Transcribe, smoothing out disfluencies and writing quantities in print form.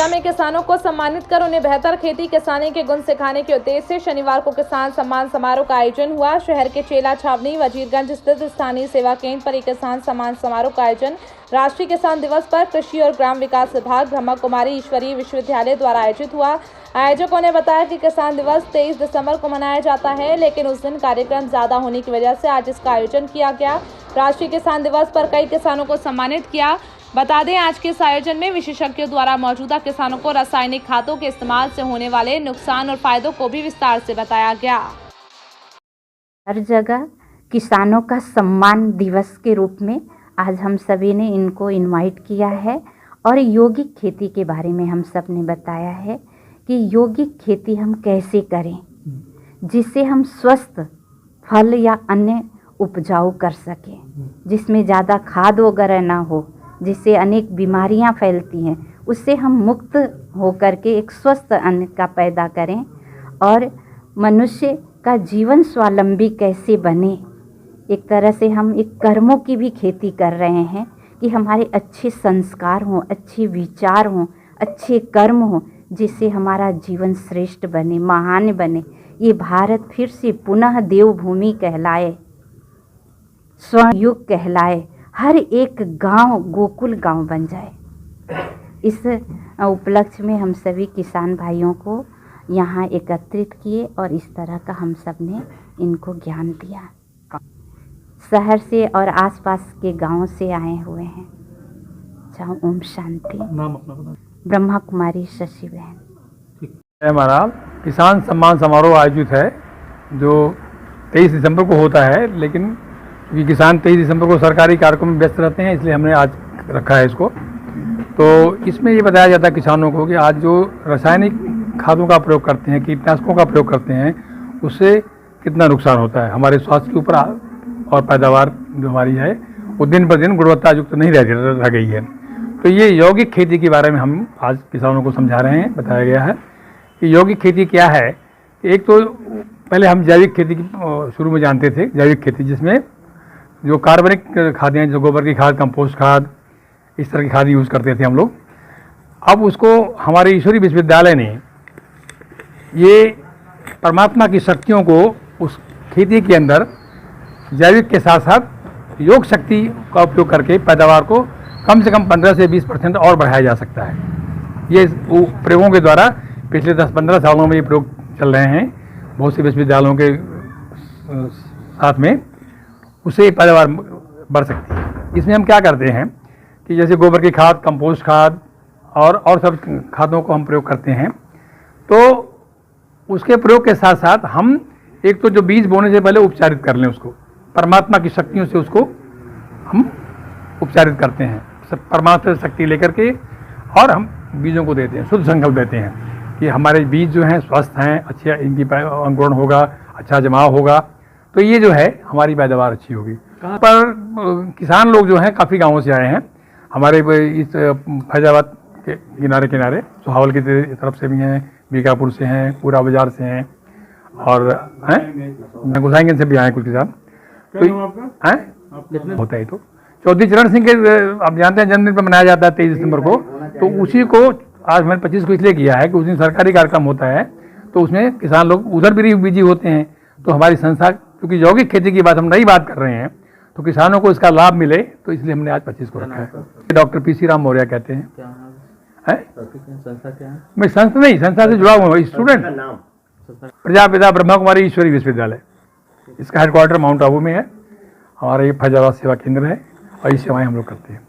दिशा में किसानों को सम्मानित कर उन्हें बेहतर खेती किसानी के गुण सिखाने के उद्देश्य से शनिवार को किसान सम्मान समारोह का आयोजन हुआ। शहर के चेला छावनी वजीरगंज स्थित स्थानीय सेवा केंद्र पर एक किसान सम्मान समारोह का आयोजन राष्ट्रीय किसान दिवस पर कृषि और ग्राम विकास विभाग ब्रह्मा कुमारी ईश्वरीय विश्वविद्यालय द्वारा आयोजित हुआ। आयोजकों ने बताया कि किसान दिवस 23 दिसंबर को मनाया जाता है, लेकिन उस दिन कार्यक्रम ज्यादा होने की वजह से आज इसका आयोजन किया गया। राष्ट्रीय किसान दिवस पर कई किसानों को सम्मानित किया। बता दें, आज के इस आयोजन में विशेषज्ञों द्वारा मौजूदा किसानों को रासायनिक खादों के इस्तेमाल से होने वाले नुकसान और फायदों को भी विस्तार से बताया गया। हर जगह किसानों का सम्मान दिवस के रूप में आज हम सभी ने इनको इनवाइट किया है और यौगिक खेती के बारे में हम सब ने बताया है कि यौगिक खेती हम कैसे करें जिससे हम स्वस्थ फल या अन्य उपजाऊ कर सकें, जिसमें ज़्यादा खाद वगैरह ना हो, जिससे अनेक बीमारियां फैलती हैं, उससे हम मुक्त होकर के एक स्वस्थ अन्न का पैदा करें और मनुष्य का जीवन स्वावलंबी कैसे बने। एक तरह से हम एक कर्मों की भी खेती कर रहे हैं कि हमारे अच्छे संस्कार हों, अच्छे विचार हों, अच्छे कर्म हों, जिससे हमारा जीवन श्रेष्ठ बने, महान बने, ये भारत फिर से पुनः देवभूमि कहलाए, स्वर्ण युग कहलाए, हर एक गांव गोकुल गांव बन जाए। इस उपलक्ष्य में हम सभी किसान भाइयों को यहाँ एकत्रित किए और इस तरह का हम सब ने इनको ज्ञान दिया। शहर से और आसपास के गांवों से आए हुए हैं। चाहो ओम शांति। नाम अपना ब्रह्मा कुमारी शशि बहन। हमारा किसान सम्मान समारोह आयोजित है जो 23 दिसंबर को होता है, लेकिन क्योंकि किसान 23 दिसंबर को सरकारी कार्यक्रम में व्यस्त रहते हैं, इसलिए हमने आज रखा है इसको। तो इसमें ये बताया जाता है किसानों को कि आज जो रासायनिक खादों का प्रयोग करते हैं, कीटनाशकों का प्रयोग करते हैं, उससे कितना नुकसान होता है हमारे स्वास्थ्य के ऊपर और पैदावार जो हमारी है वो दिन पर दिन गुणवत्ता युक्त नहीं रह गई है। तो ये यौगिक खेती के बारे में हम आज किसानों को समझा रहे हैं। बताया गया है कि यौगिक खेती क्या है। एक तो पहले हम जैविक खेती की शुरू में जानते थे, जैविक खेती जिसमें जो कार्बनिक खादें, जो गोबर की खाद, कंपोस्ट खाद, इस तरह की खाद यूज़ करते थे हम लोग। अब उसको हमारे ईश्वरीय विश्वविद्यालय ने ये परमात्मा की शक्तियों को उस खेती के अंदर जैविक के साथ साथ योग शक्ति का उपयोग करके पैदावार को कम से कम 15 से 20% और बढ़ाया जा सकता है। ये प्रयोगों के द्वारा पिछले 10-15 सालों में ये प्रयोग चल रहे हैं बहुत से विश्वविद्यालयों के साथ में, उससे पैदावार बढ़ सकती है। इसमें हम क्या करते हैं कि जैसे गोबर की खाद, कंपोस्ट खाद और सब खादों को हम प्रयोग करते हैं, तो उसके प्रयोग के साथ साथ हम एक तो जो बीज बोने से पहले उपचारित कर लें, उसको परमात्मा की शक्तियों से उसको हम उपचारित करते हैं, सब परमात्मा शक्ति लेकर के, और हम बीजों को देते हैं, शुद्ध संकल्प देते हैं कि हमारे बीज जो हैं स्वस्थ हैं, अच्छे इनकी अंकुरण होगा, अच्छा जमाव होगा, तो ये जो है हमारी पैदावार अच्छी होगी। पर किसान लोग जो हैं काफ़ी गांवों से आए हैं, हमारे इस फैजाबाद के किनारे सुहावल की तरफ से भी हैं, बीकापुर से हैं, पूरा बाजार से हैं, और गोसाईगंज से भी आए कुछ किसान। तो होता है तो चौधरी चरण सिंह के आप जानते हैं जन्मदिन पर मनाया जाता है 23 दिसंबर को, तो उसी को आज मैंने 25 को इसलिए किया है कि उस दिन सरकारी कार्यक्रम होता है, तो उसमें किसान लोग उधर भी बिजी होते हैं। तो हमारी संस्था, क्योंकि यौगिक खेती की बात हम नई बात कर रहे हैं, तो किसानों को इसका लाभ मिले, तो इसलिए हमने आज 25 को रखा है। डॉक्टर PC राम मौर्य कहते हैं। मैं संस्था से जुड़ा हुआ हूँ, स्टूडेंट, प्रजापिता ब्रह्मा कुमारी ईश्वरीय विश्वविद्यालय, इसका हेडक्वार्टर माउंट आबू में है। हमारा ये फैजाबाद सेवा केंद्र है और ये सेवाएं हम लोग करते हैं।